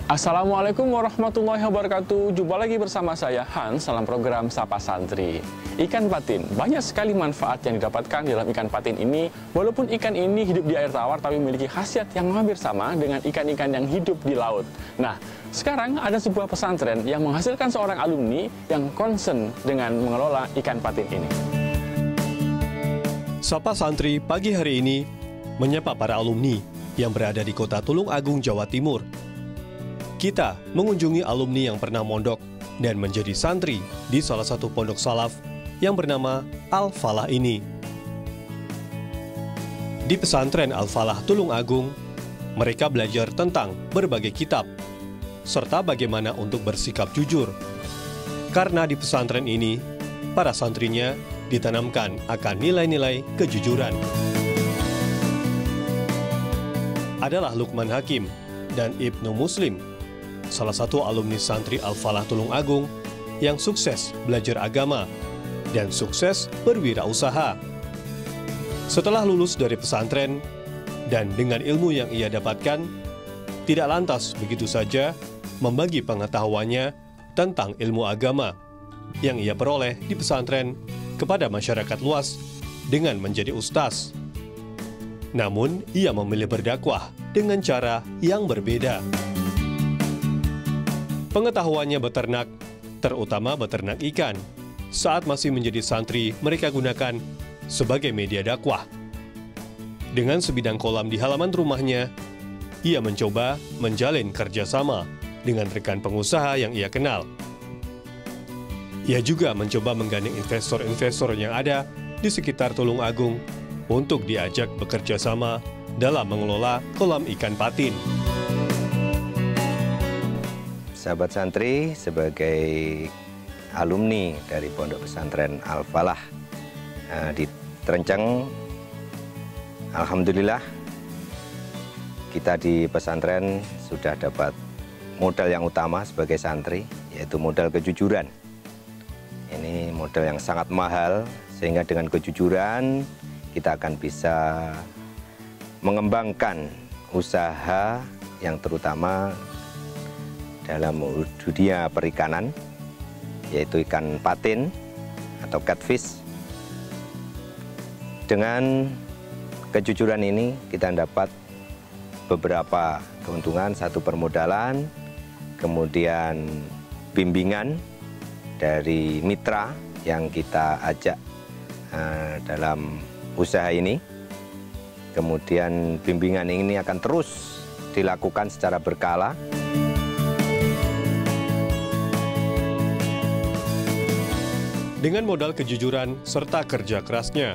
Assalamualaikum warahmatullahi wabarakatuh. Jumpa lagi bersama saya Hans dalam program Sapa Santri. Ikan patin, banyak sekali manfaat yang didapatkan dalam ikan patin ini. Walaupun ikan ini hidup di air tawar, tapi memiliki khasiat yang hampir sama dengan ikan-ikan yang hidup di laut. Nah, sekarang ada sebuah pesantren yang menghasilkan seorang alumni yang concern dengan mengelola ikan patin ini. Sapa Santri pagi hari ini menyapa para alumni yang berada di Kota Tulung Agung, Jawa Timur. Kita mengunjungi alumni yang pernah mondok dan menjadi santri di salah satu pondok salaf yang bernama Al-Falah ini. Di pesantren Al-Falah Tulung Agung, mereka belajar tentang berbagai kitab, serta bagaimana untuk bersikap jujur. Karena di pesantren ini, para santrinya ditanamkan akan nilai-nilai kejujuran. Adalah Lukman Hakim dan Ibnu Muslim, salah satu alumni santri Al-Falah Tulung Agung yang sukses belajar agama dan sukses berwirausaha. Setelah lulus dari pesantren dan dengan ilmu yang ia dapatkan, tidak lantas begitu saja membagi pengetahuannya tentang ilmu agama yang ia peroleh di pesantren kepada masyarakat luas dengan menjadi ustaz. Namun, ia memilih berdakwah dengan cara yang berbeda. Pengetahuannya beternak, terutama beternak ikan. Saat masih menjadi santri, mereka gunakan sebagai media dakwah. Dengan sebidang kolam di halaman rumahnya, ia mencoba menjalin kerjasama dengan rekan pengusaha yang ia kenal. Ia juga mencoba menggandeng investor-investor yang ada di sekitar Tulung Agung untuk diajak bekerja sama dalam mengelola kolam ikan patin. Sahabat santri, sebagai alumni dari Pondok Pesantren Al-Falah di Trenceng, alhamdulillah kita di pesantren sudah dapat modal yang utama sebagai santri, yaitu modal kejujuran. Ini modal yang sangat mahal, sehingga dengan kejujuran kita akan bisa mengembangkan usaha yang terutama dalam dunia perikanan, yaitu ikan patin atau catfish. Dengan kejujuran ini kita dapat beberapa keuntungan, satu permodalan, kemudian bimbingan dari mitra yang kita ajak dalam usaha ini. Kemudian bimbingan ini akan terus dilakukan secara berkala. Dengan modal kejujuran serta kerja kerasnya,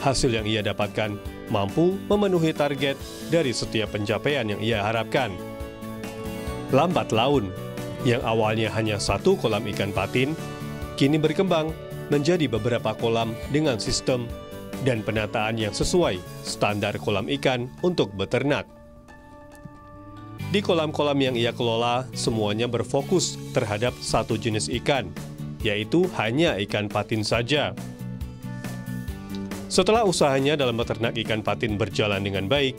hasil yang ia dapatkan mampu memenuhi target dari setiap pencapaian yang ia harapkan. Lambat laun, yang awalnya hanya satu kolam ikan patin, kini berkembang menjadi beberapa kolam dengan sistem dan penataan yang sesuai standar kolam ikan untuk beternak. Di kolam-kolam yang ia kelola, semuanya berfokus terhadap satu jenis ikan, yaitu hanya ikan patin saja. Setelah usahanya dalam beternak ikan patin berjalan dengan baik,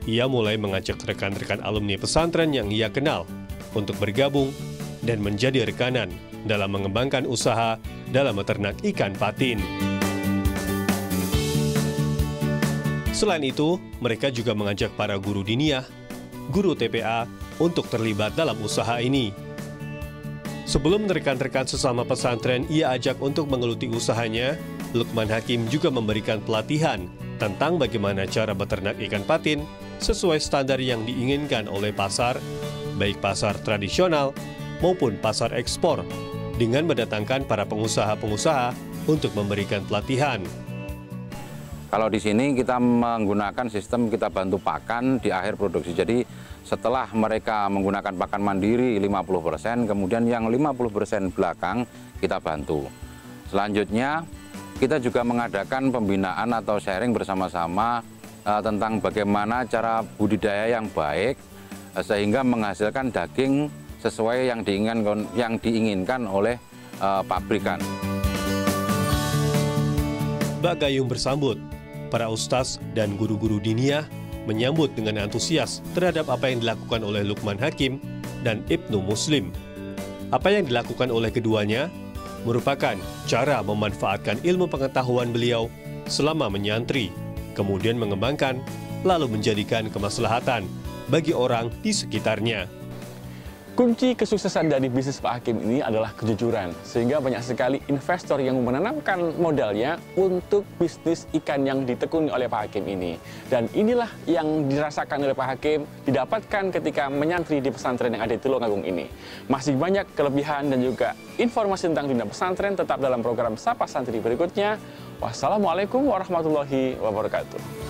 ia mulai mengajak rekan-rekan alumni pesantren yang ia kenal untuk bergabung dan menjadi rekanan dalam mengembangkan usaha dalam beternak ikan patin. Selain itu, mereka juga mengajak para guru diniyah, guru TPA untuk terlibat dalam usaha ini. Sebelum rekan-rekan sesama pesantren ia ajak untuk menggeluti usahanya, Lukman Hakim juga memberikan pelatihan tentang bagaimana cara beternak ikan patin sesuai standar yang diinginkan oleh pasar, baik pasar tradisional maupun pasar ekspor, dengan mendatangkan para pengusaha-pengusaha untuk memberikan pelatihan. Kalau di sini kita menggunakan sistem kita bantu pakan di akhir produksi. Jadi setelah mereka menggunakan pakan mandiri 50%, kemudian yang 50% belakang kita bantu. Selanjutnya kita juga mengadakan pembinaan atau sharing bersama-sama tentang bagaimana cara budidaya yang baik sehingga menghasilkan daging sesuai yang diinginkan oleh pabrikan. Mbak Gayung bersambut, para ustaz dan guru-guru diniyah menyambut dengan antusias terhadap apa yang dilakukan oleh Lukman Hakim dan Ibnu Muslim. Apa yang dilakukan oleh keduanya merupakan cara memanfaatkan ilmu pengetahuan beliau selama menyantri, kemudian mengembangkan, lalu menjadikan kemaslahatan bagi orang di sekitarnya. Kunci kesuksesan dari bisnis Pak Hakim ini adalah kejujuran, sehingga banyak sekali investor yang menanamkan modalnya untuk bisnis ikan yang ditekuni oleh Pak Hakim ini. Dan inilah yang dirasakan oleh Pak Hakim, didapatkan ketika menyantri di pesantren yang ada di Tulungagung ini. Masih banyak kelebihan dan juga informasi tentang dunia pesantren tetap dalam program Sapa Santri berikutnya. Wassalamualaikum warahmatullahi wabarakatuh.